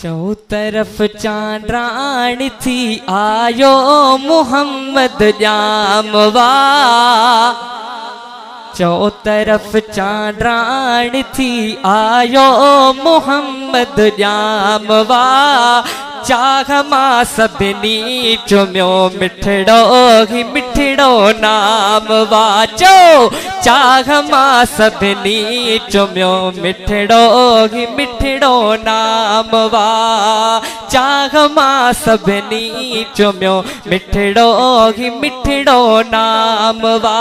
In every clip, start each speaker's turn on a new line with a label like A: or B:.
A: चौ तरफ चांद्राण थी आयो मोहम्मद जामवा। चौ तरफ चांद्राण थी आयो मोहम्मद जामवा। चाह मां सभिनी चुमियो मिठड़ो ही मिठड़ो नाम वाचो। चाह मां सभिनी चुमियो मिठड़ो ही मिठड़ो नाम वा। चाह मां सभिनी चुमियो मिठड़ो ही मिठड़ो नाम वा।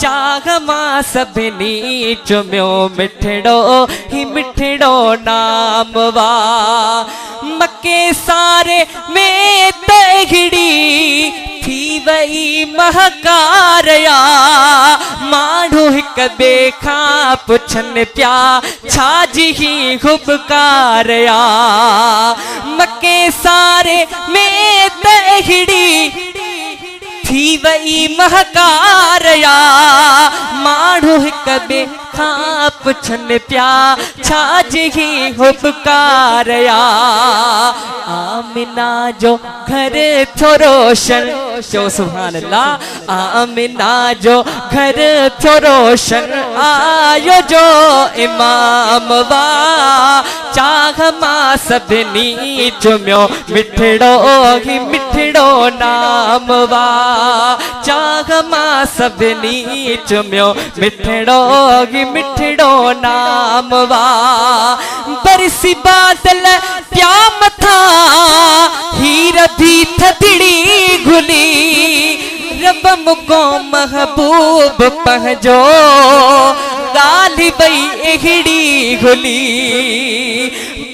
A: चाह मां सभिनी चुमियो मिठड़ो ही मिठड़ो नाम वा। मक्के सारे में तहिड़ी थी वई महकारया। माण्हू हिक ॿिए खां पुछनि पिया छाजी ही ख़ूबकारया। मक्के सारे में तहिड़ी थी वई महकारया। माण्हू हिक ॿिए खां पुछनि पिया छाजी ही ख़ूबकारया। आमिना जो घर थियो रोशन, चो सुभान अल्लाह। आमिना जो घर थियो रोशन, आयो जो इमाम वा। चाह मां सभिनी चुमियो मिठड़ो ही मिठड़ो नाम वा। चाह मां सभिनी चुमियो मिठड़ो ही मिठड़ो नाम वा। बरसी बादल प्या मथा हीर भी थदड़ी घुली। रब मुको महबूब पहजो गाली बई एहड़ी घुली।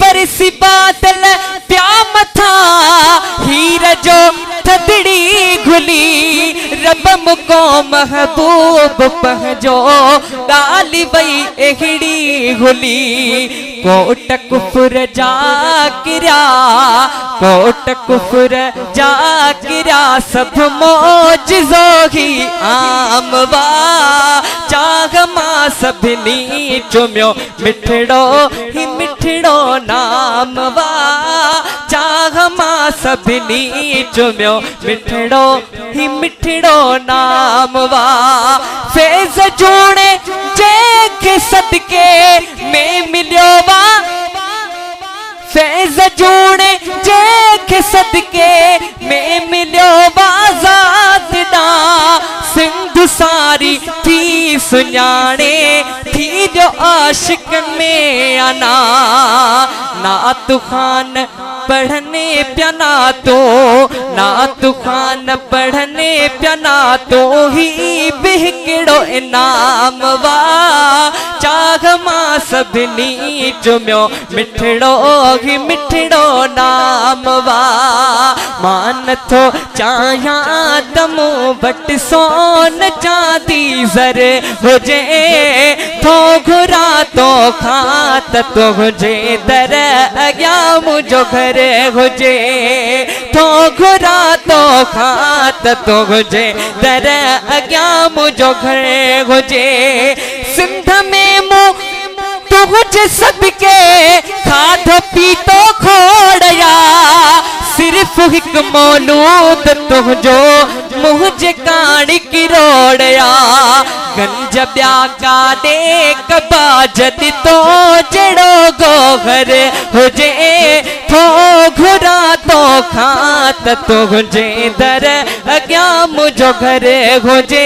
A: बरसी बादल प्या मथा हीर जो थदड़ी घुली। रब मुको महबूब पहजो गाली बई एहड़ी घुली। कोट कुफर जा किरा, कोट कुफर जा किरा। सब मोजज़ो ही आम वा। चाह मां सभिनी चुमियो मिठड़ो ही मिठड़ो नाम वा। चाह मां सभिनी चुमियो मिठड़ो ही मिठड़ो नाम वा। फैज़ जोड़े जेके सदके में मिलियो वा। फैज़ जोड़े जेके सदके में मिलियो वा। ज़ात दा सिंध सारी थी सुञाणे, थी जो आशिक में आना। नात खान पढ़ने प्याना तो, नात खान पढ़ने प्याना तो ही बिहकड़ो इनाम वा। चाह मां सभिनी चुमियो मिठड़ो ही मिठड़ो नाम वा। मां नथो चाहियां त मूं वटि सोन चांदी ज़र हुजे। थो घुरा तो खां त तो हुजे दर अॻियां मुंहिंजो घर हुजे। थो घुरा तो खां त तो हुजे दर अॻियां मुंहिंजो घर हुजे। सिंध में मूं तुझे सबके खाधो पीतो खोड़या। सिर्फ हिक मौलूद तुझो मुझे काणी किरोड़या। गंज ब्या काडे कबा जदि तो जड़ो गोहर हुजे। थो घुरा तो खां त तुझे दर अॻियां मुंहिंजो घर हुजे।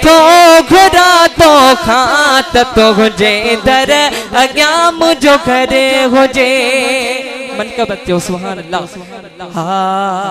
A: थो घुरा तो खां त तुझे दर अॻियां मुंहिंजो घर हुजे। मन का बत्तियो सुभान अल्लाह।